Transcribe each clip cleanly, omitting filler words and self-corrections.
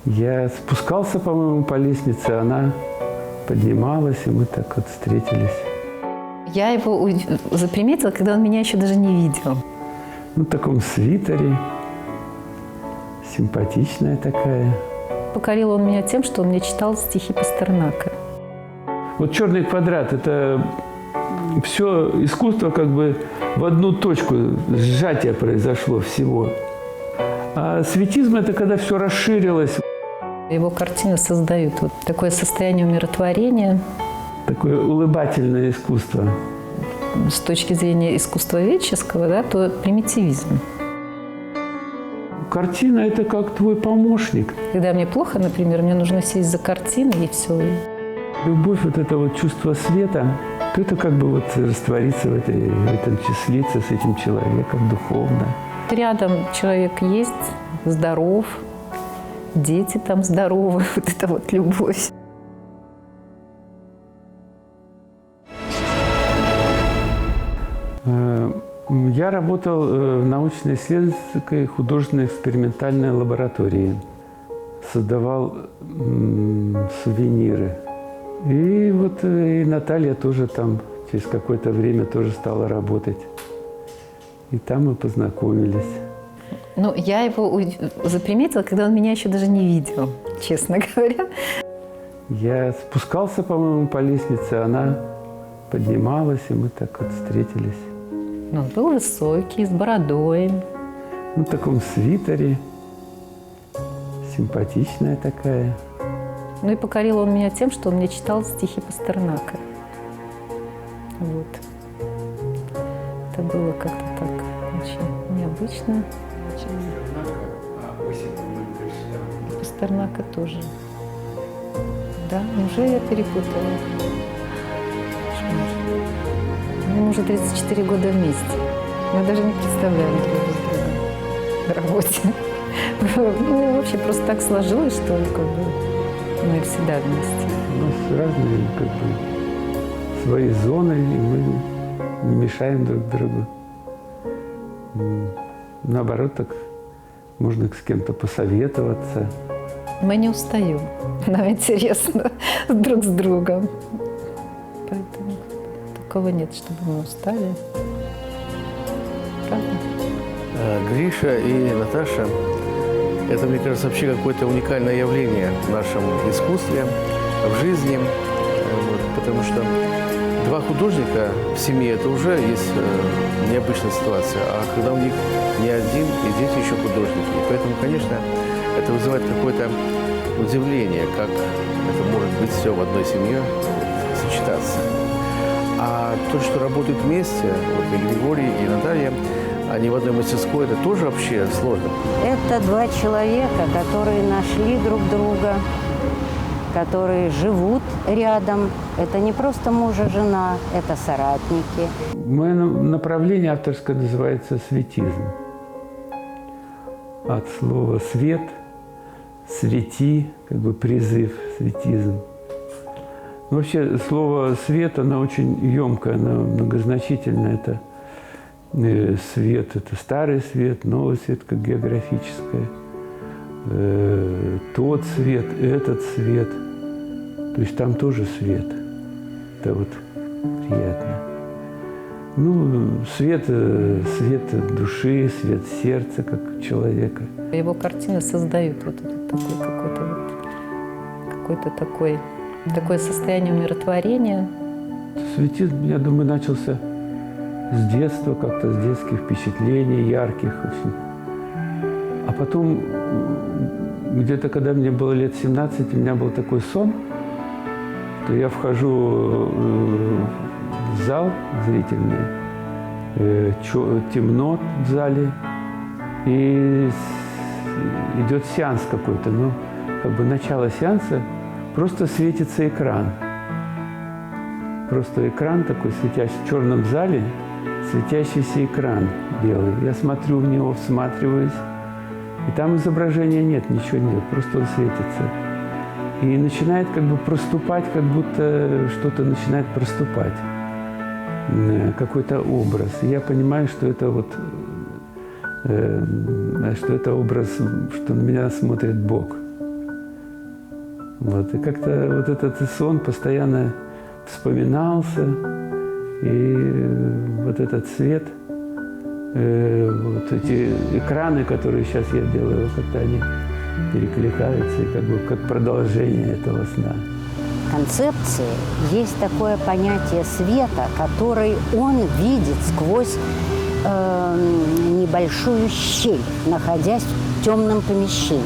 Я спускался, по-моему, по лестнице, она поднималась, и мы так вот встретились. Я его заприметила, когда он меня еще даже не видел. Ну, в таком свитере, симпатичная такая. Покорил он меня тем, что он мне читал стихи Пастернака. Вот «Черный квадрат» – это все искусство как бы в одну точку, сжатие произошло всего. А светизм – это когда все расширилось. Его картины создают вот такое состояние умиротворения. Такое улыбательное искусство. С точки зрения искусствоведческого, да, то примитивизм. Картина – это как твой помощник. Когда мне плохо, например, мне нужно сесть за картиной и все. Любовь, вот это вот чувство света, то это как бы вот раствориться в этом числиться с этим человеком духовно. Рядом человек есть, здоров, дети там здоровы, вот это вот любовь. Я работал в научно-исследовательской художественной экспериментальной лаборатории. Создавал сувениры. И вот и Наталья тоже там через какое-то время тоже стала работать. И там мы познакомились. Ну, я его заприметила, когда он меня еще даже не видел, честно говоря. Я спускался, по-моему, по лестнице, она поднималась, и мы так вот встретились. Он был высокий, с бородой. Ну, в таком свитере, симпатичная такая. Ну и покорил он меня тем, что он мне читал стихи Пастернака. Вот. Это было как-то так очень необычно. Пастернака тоже. Да, неужели я перепутала? Мы уже 34 года вместе. Мы даже не представляем друг друга на работе. Ну, вообще просто так сложилось, что как бы мы всегда вместе. У нас разные как бы свои зоны, и мы не мешаем друг другу. Наоборот, так можно с кем-то посоветоваться. Мы не устаем. Нам интересно друг с другом. Поэтому такого нет, чтобы мы устали. Правда? Гриша и Наташа – это, мне кажется, вообще какое-то уникальное явление в нашем искусстве, в жизни. Вот, потому что два художника в семье – это уже есть необычная ситуация. А когда у них не один, и дети еще художники. И поэтому, конечно, это вызывает какое-то удивление, как это может быть все в одной семье, вот, сочетаться. А то, что работают вместе, вот и Григорий, и Наталья, они в одной мастерской, это тоже вообще сложно. Это два человека, которые нашли друг друга, которые живут рядом. Это не просто муж и жена, это соратники. Мое направление авторское называется светизм. От слова «свет», «свети», как бы призыв, светизм. Вообще слово «свет», оно очень емкое, оно многозначительное. Это свет – это старый свет, новый свет, как географическое. Тот свет, этот свет. То есть там тоже свет. Это вот приятно. Ну, свет души, свет сердца, как человека. Его картины создают вот этот такой такое состояние умиротворения. Светизм, я думаю, начался с детства, как-то с детских впечатлений, ярких очень. А потом, где-то когда мне было лет 17, у меня был такой сон, что я вхожу в зал зрительный, темно в зале, и идет сеанс какой-то. Ну, как бы начало сеанса, просто светится экран. Просто экран такой светящий в черном зале, светящийся экран белый. Я смотрю в него, всматриваюсь, и там изображения нет, ничего нет, просто он светится. И начинает как бы проступать, как будто что-то начинает проступать, какой-то образ. И я понимаю, что это вот, что это образ, что на меня смотрит Бог. Вот, и как-то вот этот сон постоянно вспоминался, и вот этот свет, вот эти экраны, которые сейчас я делаю, как-то они перекликаются, и как бы как продолжение этого сна. В концепции есть такое понятие света, который он видит сквозь небольшую щель, находясь в темном помещении.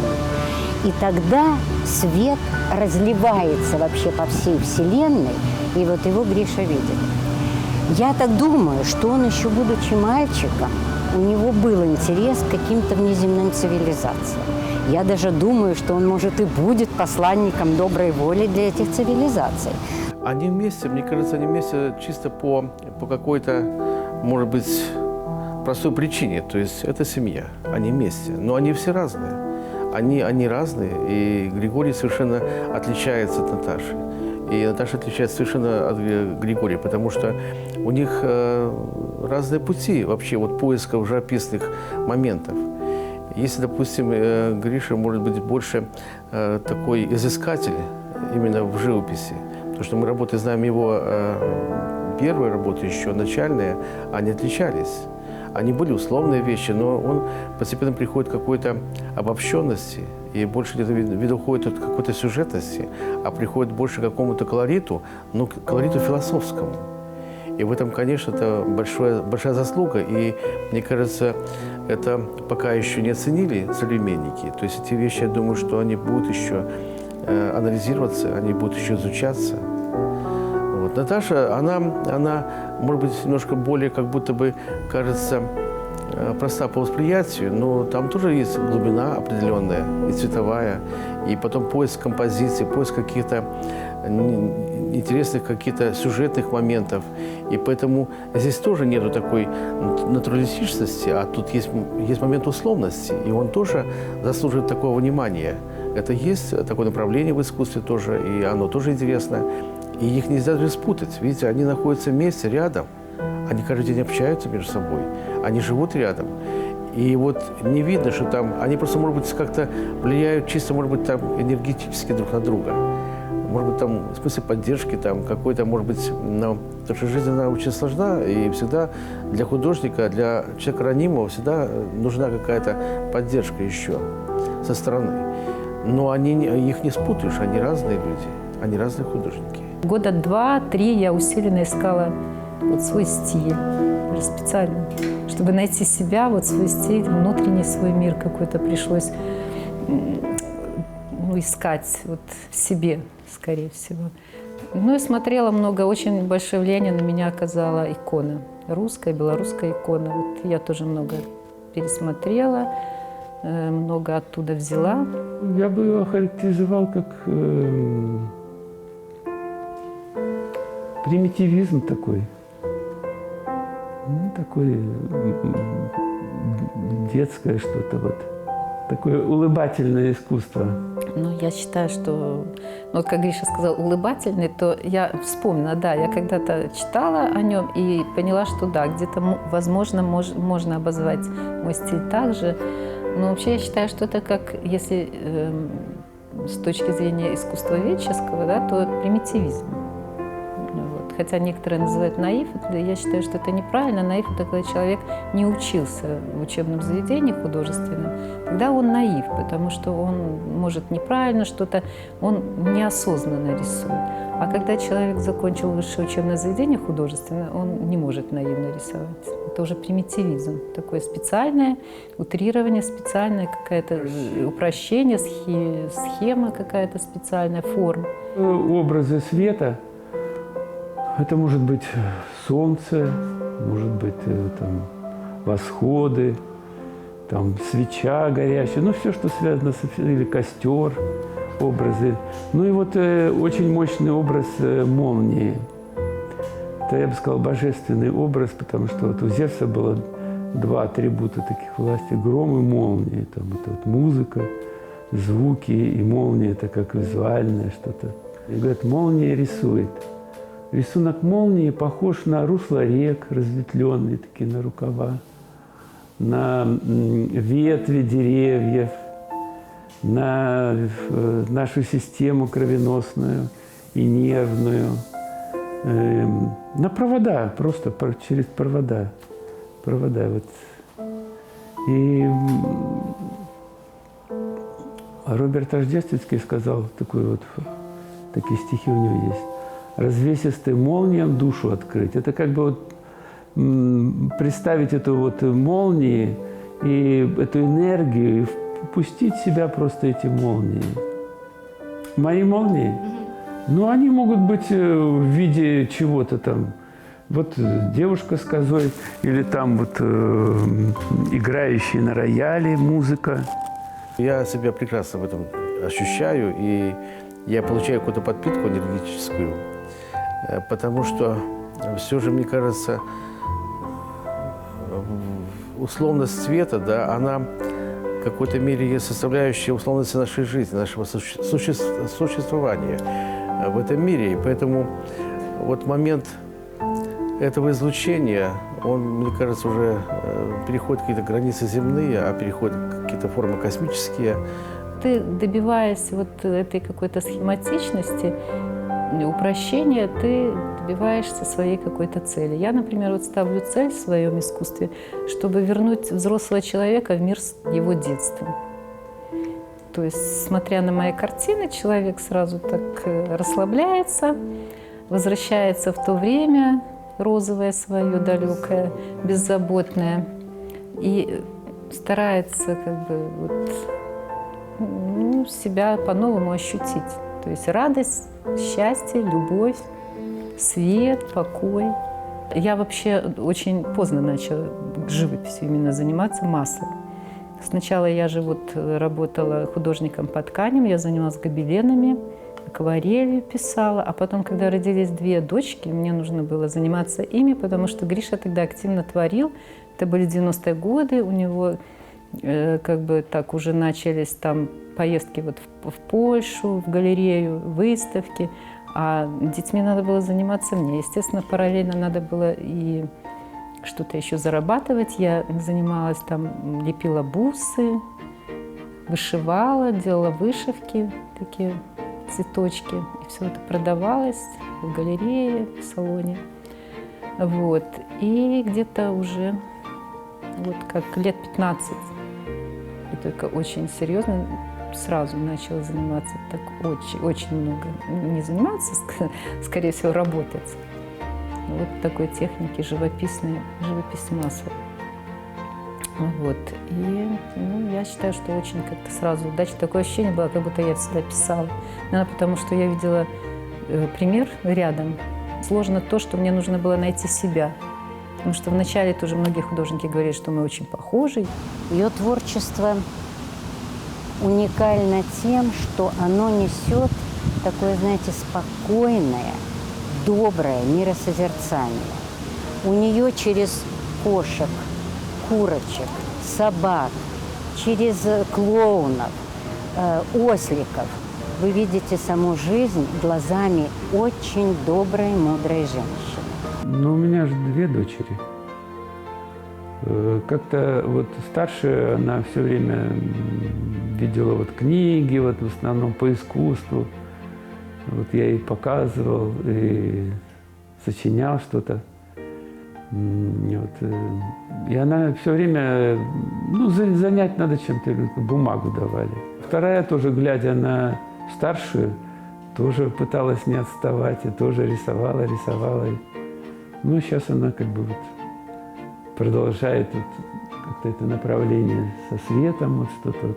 И тогда свет разливается вообще по всей Вселенной, и вот его Гриша видит. Я так думаю, что он еще, будучи мальчиком, у него был интерес к каким-то внеземным цивилизациям. Я даже думаю, что он, может, и будет посланником доброй воли для этих цивилизаций. Они вместе, мне кажется, они вместе чисто по какой-то, может быть, простой причине. То есть это семья, они вместе. Но они все разные. Они разные, и Григорий совершенно отличается от Наташи. И Наташа отличается совершенно от Григория, потому что у них разные пути вообще вот поиска уже описанных моментов. Если, допустим, Гриша может быть больше такой изыскатель именно в живописи, потому что мы знаем его первые работы еще начальные, они отличались. Они были условные вещи, но он постепенно приходит к какой-то обобщенности и больше где-то видоходит от какой-то сюжетности, а приходит больше к какому-то колориту, но к колориту философскому. И в этом, конечно, это большая заслуга. И, мне кажется, это пока еще не оценили современники. То есть эти вещи, я думаю, что они будут еще анализироваться, они будут еще изучаться. Вот. Наташа, она, может быть, немножко более, как будто бы, кажется, проста по восприятию, но там тоже есть глубина определенная, и цветовая, и потом поиск композиции, поиск каких-то интересных каких-то сюжетных моментов. И поэтому здесь тоже нету такой натуралистичности, а тут есть момент условности, и он тоже заслуживает такого внимания. Это есть такое направление в искусстве тоже, и оно тоже интересно. И их нельзя даже спутать. Видите, они находятся вместе, рядом. Они каждый день общаются между собой. Они живут рядом. И вот не видно, что там... Они просто, может быть, как-то влияют чисто, может быть, там энергетически друг на друга. Может быть, там в смысле поддержки, там какой-то, может быть... Но, потому что жизнь, она очень сложна, и всегда для художника, для человека ранимого всегда нужна какая-то поддержка еще со стороны. Но их не спутаешь, они разные люди, они разные художники. Года 2-3 я усиленно искала вот свой стиль, даже специально, чтобы найти себя, вот свой стиль, внутренний свой мир какой-то пришлось искать вот в себе, скорее всего. Ну и смотрела много, очень большое влияние на меня оказала икона, русская, белорусская икона. Вот я тоже много пересмотрела, много оттуда взяла. Я бы его охарактеризовал как примитивизм такой. Ну, такое детское что-то вот. Такое улыбательное искусство. Ну, я считаю, что, ну, вот как Гриша сказал, улыбательный, то я вспомнила, да, я когда-то читала о нем и поняла, что да, где-то, возможно, можно обозвать мой стиль так же. Но вообще я считаю, что это как, если с точки зрения искусствоведческого, да, то примитивизм. Вот. Хотя некоторые называют наив, я считаю, что это неправильно. Наив – это когда человек не учился в учебном заведении художественном, тогда он наив, потому что он может неправильно что-то, он неосознанно рисует. А когда человек закончил высшее учебное заведение художественное, он не может наивно рисовать. Это уже примитивизм, такое специальное утрирование, специальное какое-то упрощение, схема какая-то специальная, форма. Образы света – это может быть солнце, может быть там, восходы, там, свеча горящая, ну все, что связано с или костер, образы. Ну и вот очень мощный образ молнии. Это, я бы сказал, божественный образ, потому что вот у Зевса было два атрибута таких власти – гром и молния. Там это вот музыка, звуки, и молния – это как визуальное что-то. И говорят, молния рисует. Рисунок молнии похож на русло рек, разветвленные такие на рукава, на ветви деревьев, на нашу систему кровеносную и нервную, на провода, просто через провода. Вот. И Роберт Рождественский сказал такие стихи у него есть. «Развесистой молниям душу открыть». Это как бы вот представить эту вот молнии и эту энергию, и впустить в себя просто эти молнии. Мои молнии, ну, они могут быть в виде чего-то там. Вот девушка с козой, или там вот играющая на рояле музыка. Я себя прекрасно в этом ощущаю, и я получаю какую-то подпитку энергетическую, потому что все же, мне кажется, условность света, да, она в какой-то мере есть составляющая условности нашей жизни, нашего существования в этом мире. И поэтому вот момент этого излучения, он, мне кажется, уже переходит какие-то границы земные, а переходит в какие-то формы космические. Ты, добиваясь вот этой какой-то схематичности, упрощения, ты добиваешься своей какой-то цели. Я, например, вот ставлю цель в своем искусстве, чтобы вернуть взрослого человека в мир его детства. То есть, смотря на мои картины, человек сразу так расслабляется, возвращается в то время розовое свое, далекое, беззаботное, и старается как бы вот, ну, себя по-новому ощутить. То есть радость, счастье, любовь, свет, покой. Я вообще очень поздно начала живописью именно заниматься, маслом. Сначала я же вот работала художником по тканям, я занималась гобеленами, акварелью писала, а потом, когда родились две дочки, мне нужно было заниматься ими, потому что Гриша тогда активно творил. Это были 90-е годы, у него как бы так уже начались там поездки вот в Польшу, в галерею, выставки, а детьми надо было заниматься мне. Естественно, параллельно надо было и что-то еще зарабатывать. Я занималась там, лепила бусы, вышивала, делала вышивки, такие цветочки. И все это продавалось в галерее, в салоне. Вот. И где-то уже вот как лет 15 и только очень серьезно сразу начала заниматься, так очень много. Не заниматься, скорее всего, работать. Вот такой техники живопись масла. Вот. И ну, я считаю, что очень как-то сразу удачно. Такое ощущение было, как будто я всегда писала. Наверное, потому что я видела пример рядом. Сложно то, что мне нужно было найти себя. Потому что вначале тоже многие художники говорили, что мы очень похожи. Ее творчество уникально тем, что оно несет такое, знаете, спокойное, доброе миросозерцание. У нее через кошек, курочек, собак, через клоунов, осликов вы видите саму жизнь глазами очень доброй, мудрой женщины. Ну, у меня же две дочери. Как-то вот старшая, она все время видела вот книги, вот в основном по искусству. Вот я ей показывал и сочинял что-то. Вот. И она все время, ну, занять надо чем-то, бумагу давали. Вторая тоже, глядя на старшую, тоже пыталась не отставать и тоже рисовала. Ну, сейчас она как бы вот продолжает вот как-то это направление со светом, вот что-то. Вот.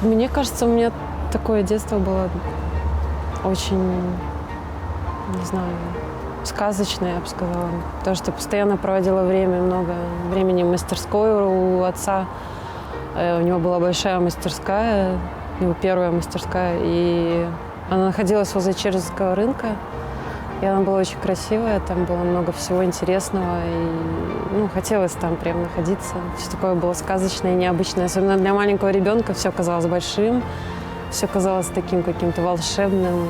Мне кажется, у меня такое детство было очень, не знаю, сказочное, я бы сказала. Потому что постоянно проводила много времени в мастерской у отца. У него была большая мастерская, его первая мастерская, и она находилась возле Черзинского рынка. И она была очень красивая, там было много всего интересного, и хотелось там прям находиться. Все такое было сказочное и необычное. Особенно для маленького ребенка все казалось большим, все казалось таким каким-то волшебным.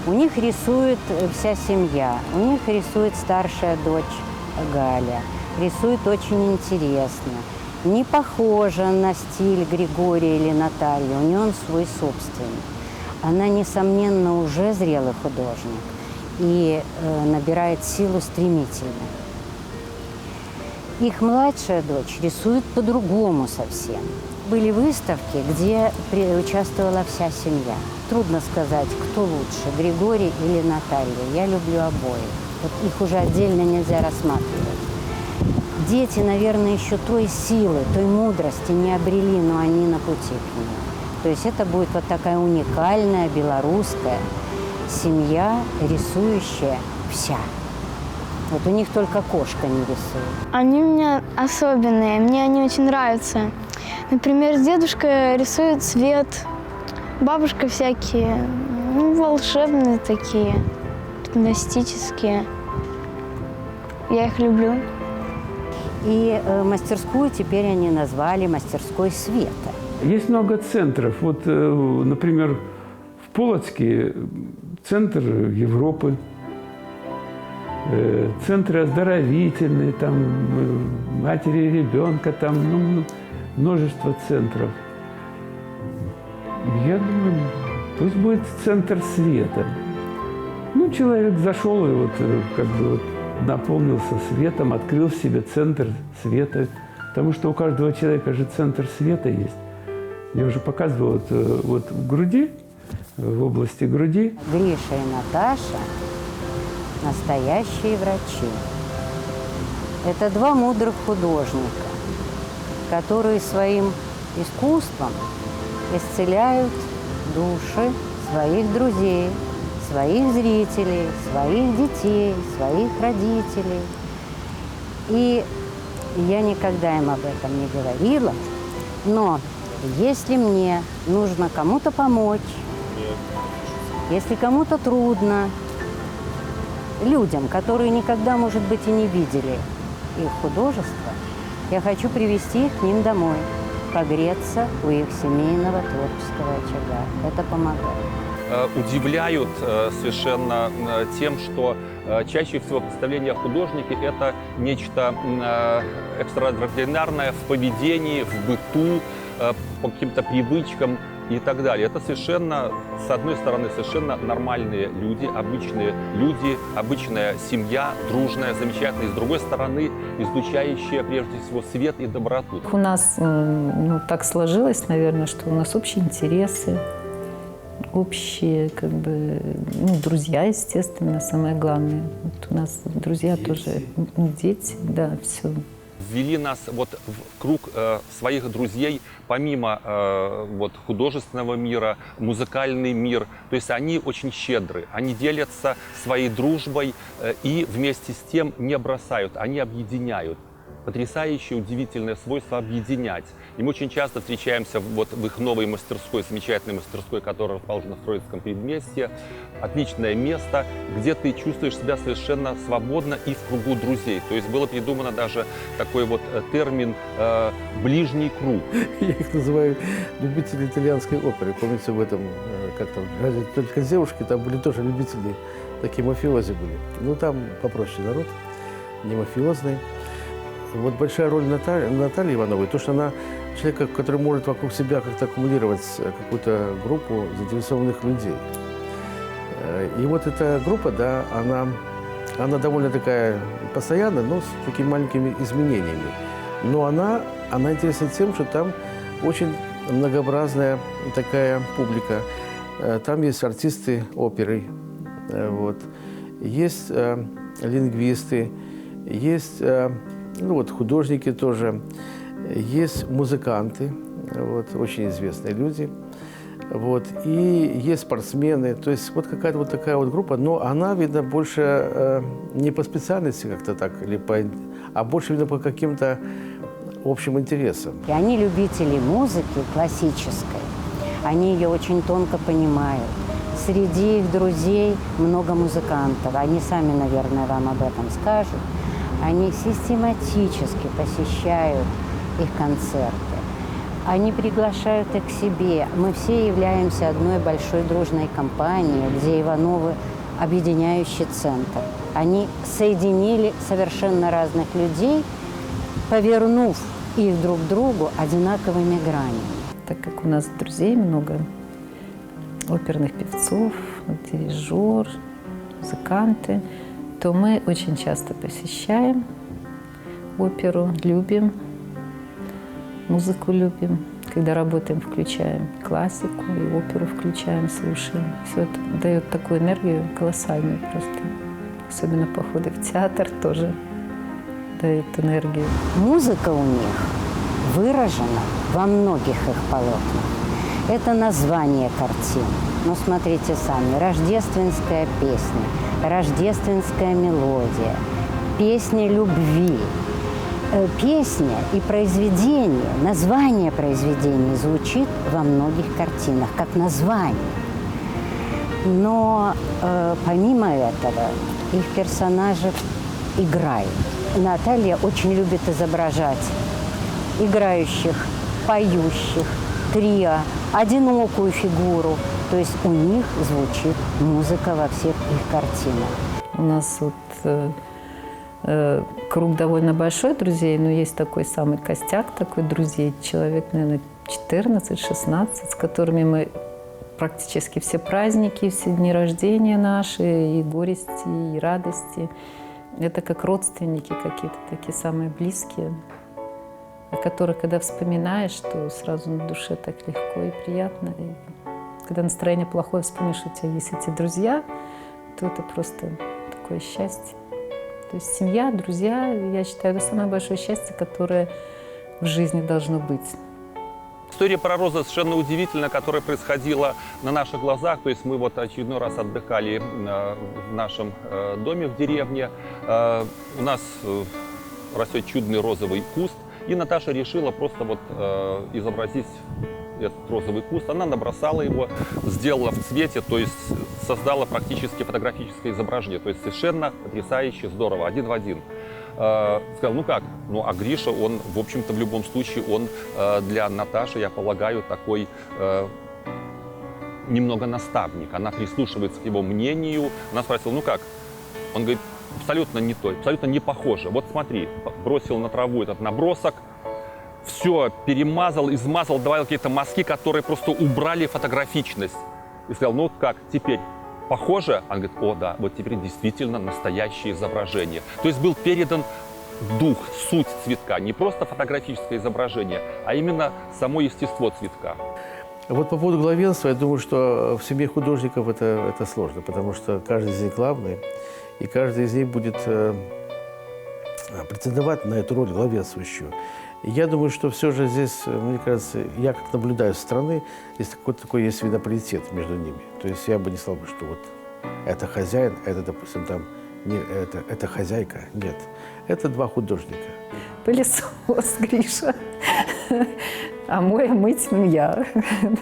У них рисует вся семья, у них рисует старшая дочь Галя, рисует очень интересно. не похожа на стиль Григория или Натальи, у нее он свой собственный. Она, несомненно, уже зрелый художник и набирает силу стремительно. Их младшая дочь рисует по-другому совсем. Были выставки, где участвовала вся семья. Трудно сказать, кто лучше, Григорий или Наталья. Я люблю обоих. Вот их уже отдельно нельзя рассматривать. Дети, наверное, еще той силы, той мудрости не обрели, но они на пути к ней. То есть это будет вот такая уникальная белорусская семья, рисующая вся. Вот у них только кошка не рисует. Они у меня особенные, мне они очень нравятся. Например, дедушка рисует цвет, бабушка всякие, волшебные такие, фантастические. Я их люблю. И мастерскую теперь они назвали «Мастерской света». Есть много центров. Вот, например, в Полоцке центр Европы, центры оздоровительные, там матери и ребенка, там множество центров. Я думаю, пусть будет центр света. Человек зашел и вот как бы вот наполнился светом, открыл в себе центр света. Потому что у каждого человека же центр света есть. Я уже показывал вот в груди, в области груди. Гриша и Наташа – настоящие врачи. Это два мудрых художника, которые своим искусством исцеляют души своих друзей, своих зрителей, своих детей, своих родителей. И я никогда им об этом не говорила, но если мне нужно кому-то помочь, если кому-то трудно, людям, которые никогда, может быть, и не видели их художество, я хочу привести их к ним домой, погреться у их семейного творческого очага. Это помогает. Удивляют совершенно тем, что чаще всего представление о художнике – это нечто экстраординарное в поведении, в быту, по каким-то привычкам и так далее. Это совершенно, с одной стороны, совершенно нормальные люди, обычная семья, дружная, замечательная, и с другой стороны, излучающая прежде всего свет и доброту. У нас так сложилось, наверное, что у нас общие интересы, общие, друзья, естественно, самое главное. Вот у нас друзья дети. Тоже, дети, да, все. Ввели нас вот в круг своих друзей, помимо художественного мира, музыкальный мир. То есть они очень щедры, они делятся своей дружбой и вместе с тем не бросают, они объединяют. Потрясающее, удивительное свойство объединять. И мы очень часто встречаемся в их новой мастерской, замечательной мастерской, которая расположена в Троицком предместье. Отличное место, где ты чувствуешь себя совершенно свободно и в кругу друзей. То есть было придумано даже такой термин «ближний круг». Я их называю любители итальянской оперы. Помните, в этом, «Только девушки», там были тоже любители, такие мафиози были. Там попроще народ, не мафиозный. Вот большая роль Натальи Ивановой, то, что она человек, который может вокруг себя как-то аккумулировать какую-то группу заинтересованных людей. И вот эта группа, да, она довольно такая постоянная, но с такими маленькими изменениями. Но она интересна тем, что там очень многообразная такая публика. Там есть артисты оперы, есть лингвисты, есть художники тоже, есть музыканты, очень известные люди, и есть спортсмены. То есть какая-то такая группа, но она, видно, больше не по специальности как-то так, а больше, видно, по каким-то общим интересам. И они любители музыки классической, они ее очень тонко понимают. Среди их друзей много музыкантов, они сами, наверное, вам об этом скажут. Они систематически посещают их концерты. Они приглашают их к себе. Мы все являемся одной большой дружной компанией, где Ивановы – объединяющий центр. Они соединили совершенно разных людей, повернув их друг к другу одинаковыми гранями. Так как у нас друзей много, оперных певцов, дирижер, музыканты, то мы очень часто посещаем оперу, любим, музыку любим. Когда работаем, включаем классику и оперу включаем, слушаем. Все это дает такую энергию колоссальную просто. Особенно походы в театр тоже дают энергию. Музыка у них выражена во многих их полотнах. Это название картин. Ну, смотрите сами. Рождественская песня, рождественская мелодия, песня любви. Песня и произведение, название произведения звучит во многих картинах, как название. Но помимо этого их персонажи играют. Наталья очень любит изображать играющих, поющих, трио, одинокую фигуру. То есть у них звучит музыка во всех их картинах. У нас вот круг довольно большой друзей, но есть такой самый костяк такой друзей, человек, наверное, 14-16, с которыми мы практически все праздники, все дни рождения наши, и горести, и радости. Это как родственники какие-то такие самые близкие, о которых, когда вспоминаешь, то сразу на душе так легко и приятно. И когда настроение плохое, вспомнишь, что у тебя есть эти друзья, то это просто такое счастье. То есть семья, друзья, я считаю, это самое большое счастье, которое в жизни должно быть. История про Розу совершенно удивительная, которая происходила на наших глазах. То есть мы вот очередной раз отдыхали в нашем доме в деревне. У нас растет чудный розовый куст. И Наташа решила просто вот изобразить этот розовый куст. Она набросала его, сделала в цвете, то есть создала практически фотографическое изображение. То есть совершенно потрясающе, здорово, один в один. Сказал, ну как, ну а Гриша, он, в общем-то, в любом случае, он для Наташи, я полагаю, такой немного наставник. Она прислушивается к его мнению. Она спросила, ну как? Он говорит, абсолютно не то, абсолютно не похоже. Вот смотри, бросил на траву этот набросок, все перемазал, измазал, добавил какие-то мазки, которые просто убрали фотографичность. И сказал, ну как, теперь похоже? Он говорит, о да, вот теперь действительно настоящее изображение. То есть был передан дух, суть цветка, не просто фотографическое изображение, а именно само естество цветка. Вот по поводу главенства, я думаю, что в семье художников это сложно, потому что каждый из них главный, и каждый из них будет претендовать на эту роль главенствующую. Я думаю, что все же здесь, мне кажется, я как наблюдаю со стороны, здесь какой-то такой есть видопаритет между ними. То есть я бы не сказал, что вот это хозяин, это, допустим, там, не, это хозяйка. Нет, это два художника. Пылесос Гриша, а мыть я.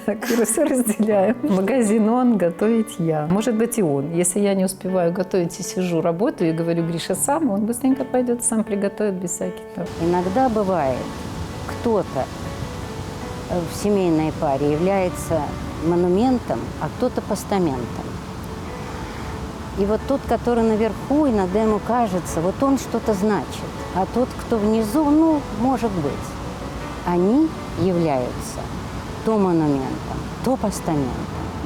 Так, все разделяем. Магазин он, готовить я. Может быть и он. Если я не успеваю готовить и сижу, работаю, и говорю, Гриша сам, он быстренько пойдет, сам приготовит без всяких там. Иногда бывает, кто-то в семейной паре является монументом, а кто-то постаментом. И вот тот, который наверху, иногда ему кажется, вот он что-то значит. А тот, кто внизу, ну, может быть. Они являются то монументом, то постаментом,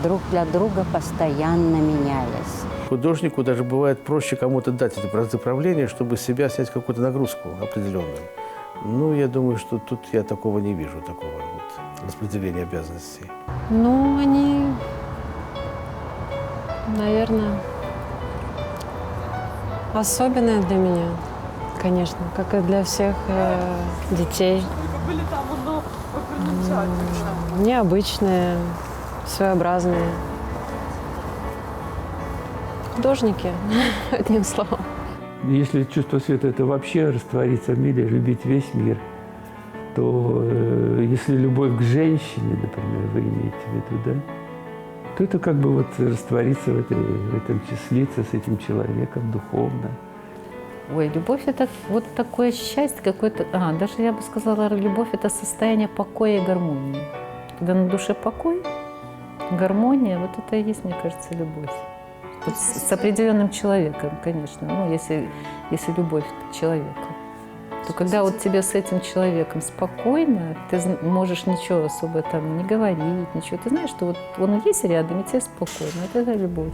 друг для друга постоянно меняясь. Художнику даже бывает проще кому-то дать это направление, чтобы с себя снять какую-то нагрузку определенную. Ну, я думаю, что тут я такого не вижу, такого вот распределения обязанностей. Ну, они, наверное, особенные для меня, конечно, как и для всех детей. Необычные, своеобразные. Художники, одним словом. Если чувство света – это вообще раствориться в мире, любить весь мир, то если любовь к женщине, например, вы имеете в виду, да, то это как бы вот раствориться в этом слиться с этим человеком духовно. Ой, любовь – это вот такое счастье какое-то, даже я бы сказала, любовь – это состояние покоя и гармонии. Когда на душе покой, гармония, вот это и есть, мне кажется, любовь. Вот с определенным человеком, конечно, ну, если любовь к человеку. то когда вот тебе с этим человеком спокойно, ты можешь ничего особо там не говорить, ничего. Ты знаешь, что вот он есть рядом, и тебе спокойно. Это любовь.